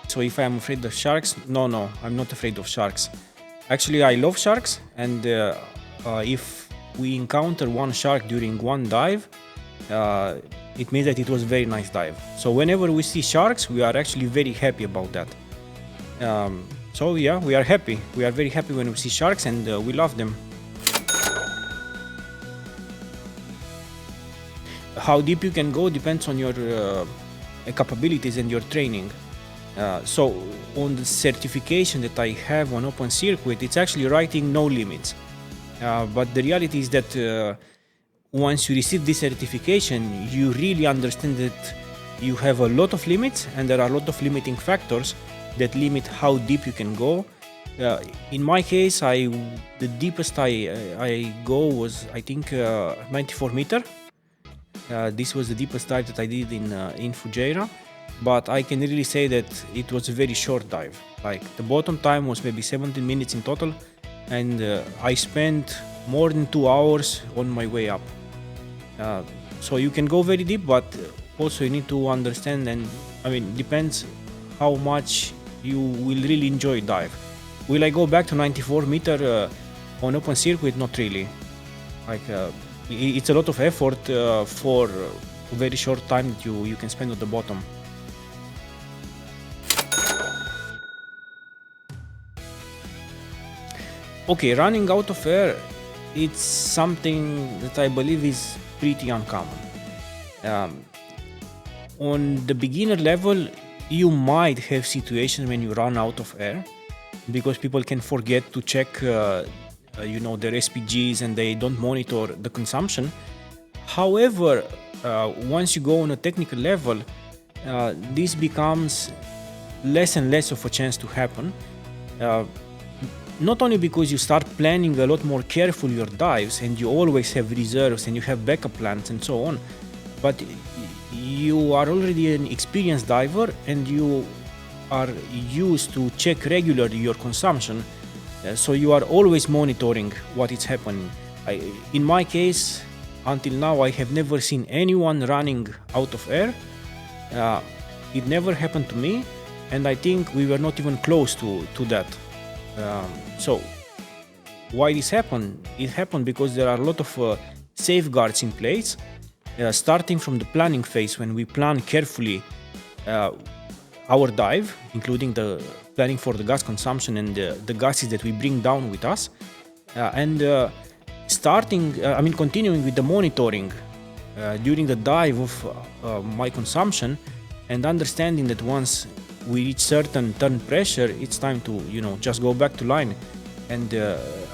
So if I'm afraid of sharks, no, I'm not afraid of sharks. Actually, I love sharks, and if we encounter one shark during one dive, it means that it was a very nice dive. So whenever we see sharks, we are actually very happy about that. So yeah, we are happy. We are very happy when we see sharks, and we love them. How deep you can go depends on your capabilities and your training. So on the certification that I have on open circuit, it's actually writing no limits. But the reality is that once you receive this certification, you really understand that you have a lot of limits, and there are a lot of limiting factors that limit how deep you can go. In my case, the deepest I go was, I think, 94 meter. This was the deepest dive that I did in Fujairah. But I can really say that it was a very short dive. Like, the bottom time was maybe 17 minutes in total, and I spent more than 2 hours on my way up. So you can go very deep, but also you need to understand, and I mean, depends how much you will really enjoy dive. Will I go back to 94 meter on open circuit? Not really. Like, it's a lot of effort for a very short time that you can spend at the bottom. Okay, running out of air, it's something that I believe is pretty uncommon. On the beginner level, you might have situations when you run out of air, because people can forget to check their SPGs, and they don't monitor the consumption. However, once you go on a technical level, this becomes less and less of a chance to happen. Not only because you start planning a lot more carefully your dives, and you always have reserves and you have backup plans and so on, but you are already an experienced diver, and you are used to check regularly your consumption, so you are always monitoring what is happening. In my case, until now, I have never seen anyone running out of air. It never happened to me, and I think we were not even close to that. So why this happened? It happened because there are a lot of safeguards in place, starting from the planning phase, when we plan carefully our dive, including the planning for the gas consumption and the gases that we bring down with us, and continuing with the monitoring during the dive of my consumption, and understanding that once we reach certain turn pressure, it's time to just go back to line, and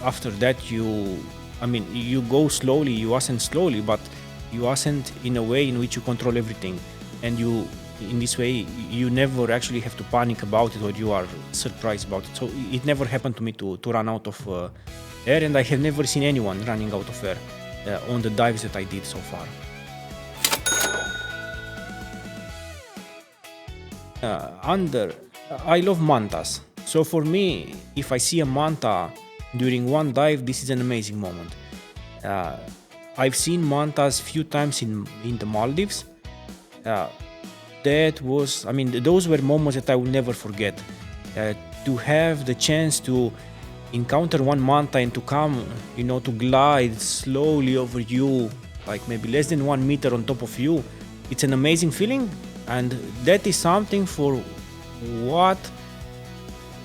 after that you go slowly, you ascend slowly, but you ascend in a way in which you control everything, and in this way you never actually have to panic about it, or you are surprised about it. So it never happened to me to run out of air, and I have never seen anyone running out of air on the dives that I did so far. I love mantas. So for me, if I see a manta during one dive, this is an amazing moment. I've seen mantas few times in the Maldives. Those were moments that I will never forget. To have the chance to encounter one manta and to come, to glide slowly over you, like maybe less than 1 meter on top of you, it's an amazing feeling. And that is something for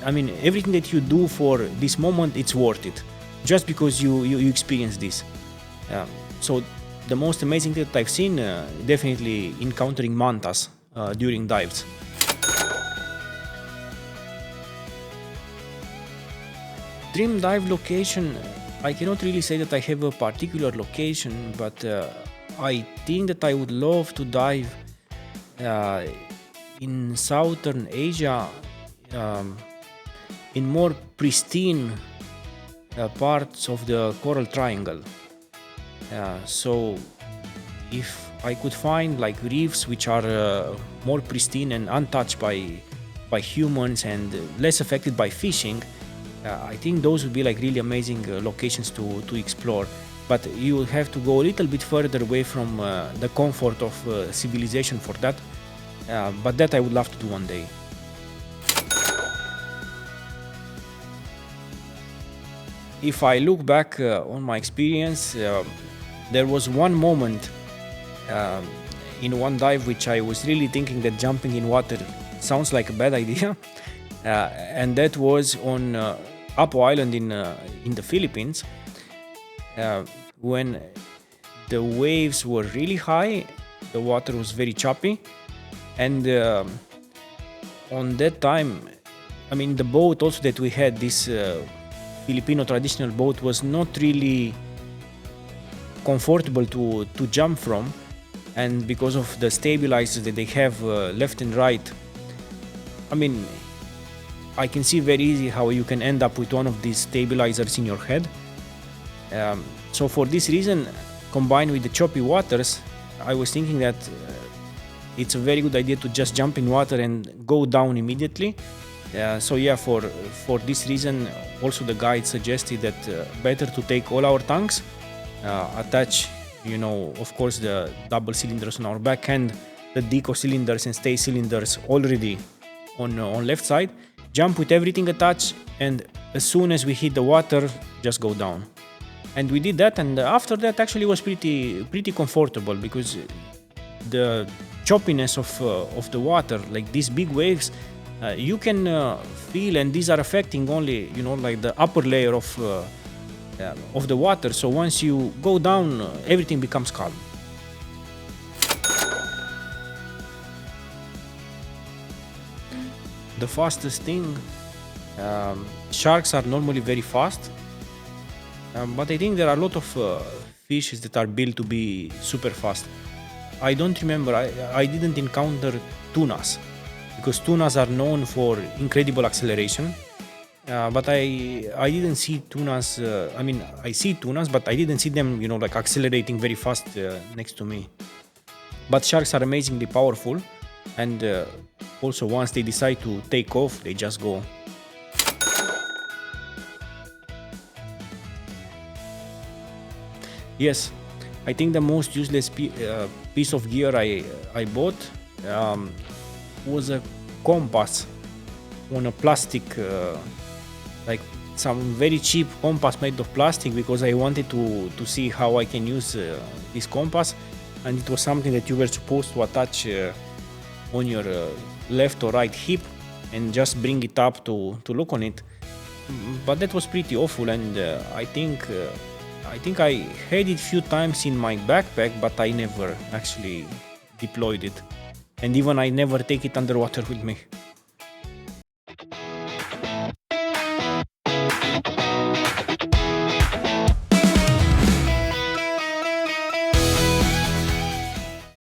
everything that you do for this moment, it's worth it, just because you experience this. So the most amazing thing that I've seen, definitely encountering mantas during dives. Dream dive location, I cannot really say that I have a particular location, but I think that I would love to dive in Southern Asia, in more pristine parts of the Coral Triangle. So if I could find like reefs which are more pristine and untouched by humans and less affected by fishing, I think those would be like really amazing locations to explore. But you will have to go a little bit further away from the comfort of civilization for that. But that I would love to do one day. If I look back on my experience, there was one moment in one dive which I was really thinking that jumping in water sounds like a bad idea, and that was on Apo Island in the Philippines, when the waves were really high, the water was very choppy, and on that time, I mean, the boat also that we had, this Filipino traditional boat, was not really comfortable to jump from, and because of the stabilizers that they have left and right, I mean, I can see very easy how you can end up with one of these stabilizers in your head. So for this reason, combined with the choppy waters, I was thinking that it's a very good idea to just jump in water and go down immediately. So yeah, for this reason, also the guide suggested that better to take all our tanks, attach, of course, the double cylinders on our back end, the deco cylinders and stay cylinders already on left side, jump with everything attached, and as soon as we hit the water, just go down. And we did that, and after that actually was pretty comfortable, because the choppiness of the water, like these big waves, you can feel, and these are affecting only like the upper layer of the water. So once you go down, everything becomes calm. The fastest thing, sharks are normally very fast, but I think there are a lot of fishes that are built to be super fast. I don't remember, I didn't encounter tunas, because tunas are known for incredible acceleration, but I didn't see tunas. I mean, I see tunas, but I didn't see them like accelerating very fast next to me. But sharks are amazingly powerful, and also once they decide to take off, they just go. Yes, I think the most useless piece of gear I bought was a compass on a plastic, like some very cheap compass made of plastic, because I wanted to see how I can use this compass, and it was something that you were supposed to attach on your left or right hip and just bring it up to look on it. But that was pretty awful, and I think I had it few times in my backpack, but I never actually deployed it, and even I never take it underwater with me.